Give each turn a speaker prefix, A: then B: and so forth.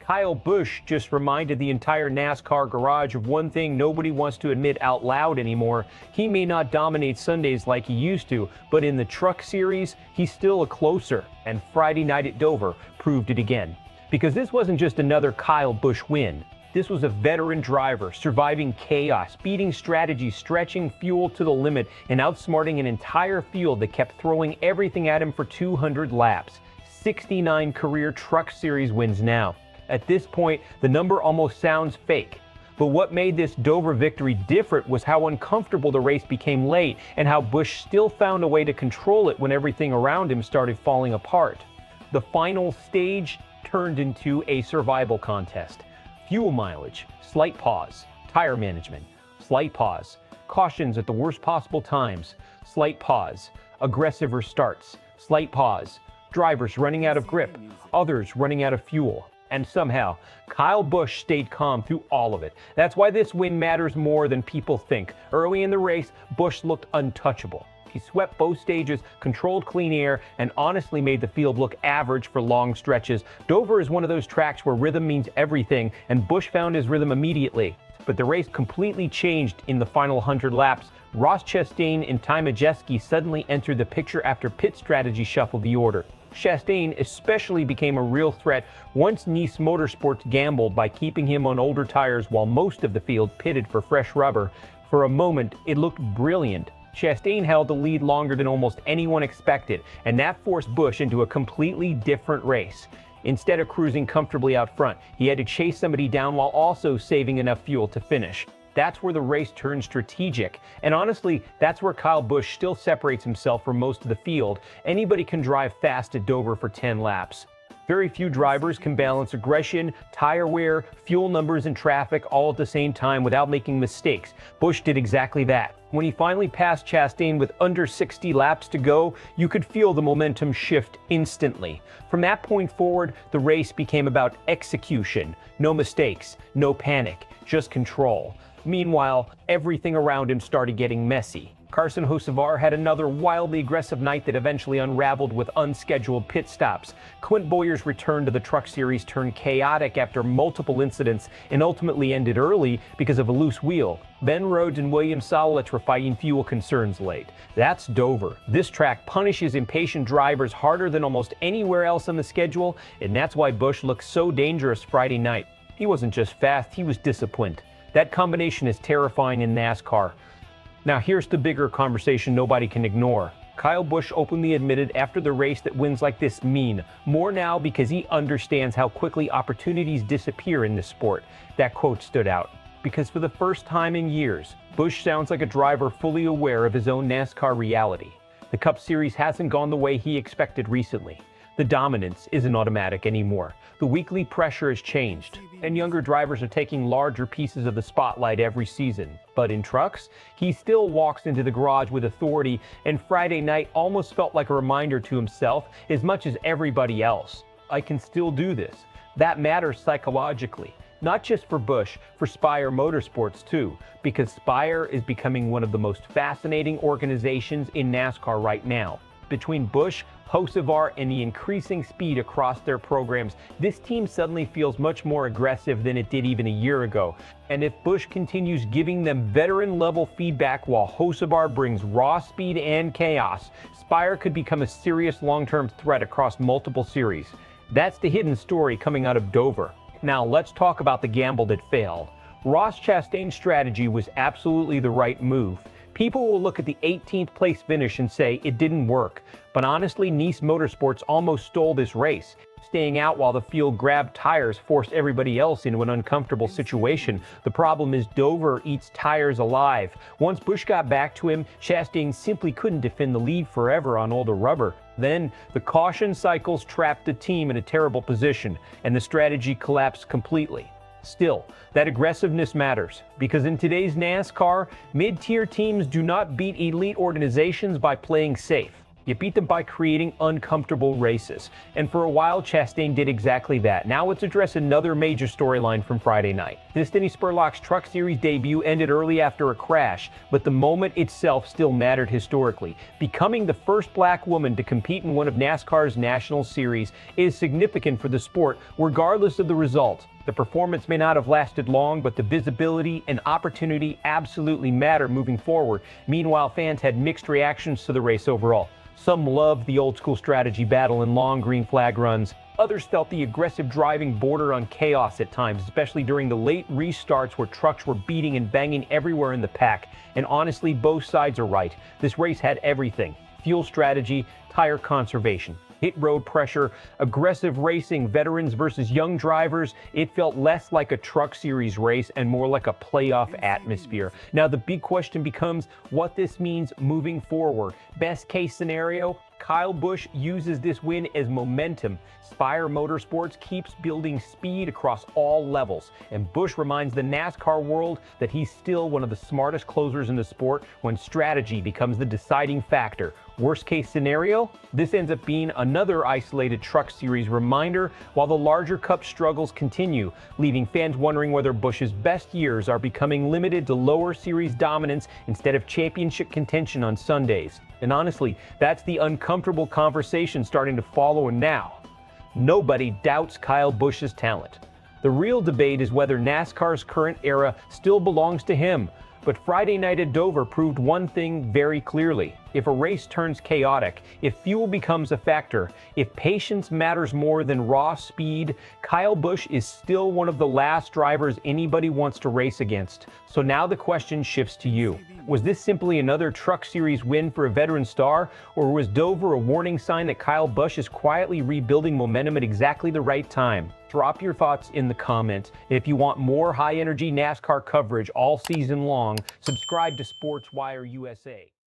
A: Kyle Busch just reminded the entire NASCAR garage of one thing nobody wants to admit out loud anymore. He may not dominate Sundays like he used to, but in the Truck Series, he's still a closer. And Friday night at Dover proved it again. Because this wasn't just another Kyle Busch win. This was a veteran driver surviving chaos, beating strategy, stretching fuel to the limit, and outsmarting an entire field that kept throwing everything at him for 200 laps. 69 career Truck Series wins now. At this point, the number almost sounds fake. But what made this Dover victory different was how uncomfortable the race became late and how Busch still found a way to control it when everything around him started falling apart. The final stage turned into a survival contest. Fuel mileage, slight pause. Tire management, slight pause. Cautions at the worst possible times, slight pause. Aggressive restarts, slight pause. Drivers running out of grip, others running out of fuel. And somehow, Kyle Busch stayed calm through all of it. That's why this win matters more than people think. Early in the race, Busch looked untouchable. He swept both stages, controlled clean air, and honestly made the field look average for long stretches. Dover is one of those tracks where rhythm means everything, and Busch found his rhythm immediately. But the race completely changed in the final 100 laps. Ross Chastain and Majeski suddenly entered the picture after pit strategy shuffled the order. Chastain especially became a real threat once Nice Motorsports gambled by keeping him on older tires while most of the field pitted for fresh rubber. For a moment, it looked brilliant. Chastain held the lead longer than almost anyone expected, and that forced Busch into a completely different race. Instead of cruising comfortably out front, he had to chase somebody down while also saving enough fuel to finish. That's where the race turned strategic. And honestly, that's where Kyle Busch still separates himself from most of the field. Anybody can drive fast at Dover for 10 laps. Very few drivers can balance aggression, tire wear, fuel numbers, and traffic all at the same time without making mistakes. Busch did exactly that. When he finally passed Chastain with under 60 laps to go, you could feel the momentum shift instantly. From that point forward, the race became about execution. No mistakes, no panic, just control. Meanwhile, everything around him started getting messy. Carson Hocevar had another wildly aggressive night that eventually unraveled with unscheduled pit stops. Quint Boyer's return to the Truck Series turned chaotic after multiple incidents and ultimately ended early because of a loose wheel. Ben Rhodes and William Sawalich were fighting fuel concerns late. That's Dover. This track punishes impatient drivers harder than almost anywhere else on the schedule, and that's why Busch looked so dangerous Friday night. He wasn't just fast, he was disciplined. That combination is terrifying in NASCAR. Now here's the bigger conversation nobody can ignore. Kyle Busch openly admitted after the race that wins like this mean more now because he understands how quickly opportunities disappear in this sport. That quote stood out because for the first time in years, Busch sounds like a driver fully aware of his own NASCAR reality. The Cup Series hasn't gone the way he expected recently. The dominance isn't automatic anymore. The weekly pressure has changed, and younger drivers are taking larger pieces of the spotlight every season. But in trucks, he still walks into the garage with authority, and Friday night almost felt like a reminder to himself as much as everybody else. I can still do this. That matters psychologically, not just for Busch, for Spire Motorsports too, because Spire is becoming one of the most fascinating organizations in NASCAR right now. Between Busch, Hocevar, and the increasing speed across their programs, this team suddenly feels much more aggressive than it did even a year ago. And if Busch continues giving them veteran-level feedback while Hocevar brings raw speed and chaos, Spire could become a serious long-term threat across multiple series. That's the hidden story coming out of Dover. Now let's talk about the gamble that failed. Ross Chastain's strategy was absolutely the right move. People will look at the 18th place finish and say it didn't work. But honestly, Nice Motorsports almost stole this race. Staying out while the field grabbed tires forced everybody else into an uncomfortable situation. The problem is Dover eats tires alive. Once Busch got back to him, Chastain simply couldn't defend the lead forever on all the rubber. Then the caution cycles trapped the team in a terrible position, and the strategy collapsed completely. Still, that aggressiveness matters, because in today's NASCAR, mid-tier teams do not beat elite organizations by playing safe. You beat them by creating uncomfortable races. And for a while, Chastain did exactly that. Now let's address another major storyline from Friday night. Destiny Spurlock's Truck Series debut ended early after a crash, but the moment itself still mattered historically. Becoming the first black woman to compete in one of NASCAR's national series is significant for the sport, regardless of the result. The performance may not have lasted long, but the visibility and opportunity absolutely matter moving forward. Meanwhile, fans had mixed reactions to the race overall. Some loved the old-school strategy battle and long green flag runs. Others felt the aggressive driving border on chaos at times, especially during the late restarts where trucks were beating and banging everywhere in the pack. And honestly, both sides are right. This race had everything: fuel strategy, tire conservation, hit road pressure, aggressive racing, veterans versus young drivers. It felt less like a Truck Series race and more like a playoff atmosphere. Now the big question becomes what this means moving forward. Best case scenario, Kyle Busch uses this win as momentum. Spire Motorsports keeps building speed across all levels, and Busch reminds the NASCAR world that he's still one of the smartest closers in the sport when strategy becomes the deciding factor. Worst case scenario, this ends up being another isolated Truck Series reminder while the larger Cup struggles continue, leaving fans wondering whether Busch's best years are becoming limited to lower series dominance instead of championship contention on Sundays. And honestly, that's the uncomfortable conversation starting to follow now. Nobody doubts Kyle Busch's talent. The real debate is whether NASCAR's current era still belongs to him. But Friday night at Dover proved one thing very clearly. If a race turns chaotic, if fuel becomes a factor, if patience matters more than raw speed, Kyle Busch is still one of the last drivers anybody wants to race against. So now the question shifts to you. Was this simply another Truck Series win for a veteran star, or was Dover a warning sign that Kyle Busch is quietly rebuilding momentum at exactly the right time? Drop your thoughts in the comments. If you want more high-energy NASCAR coverage all season long, subscribe to Sportswire USA.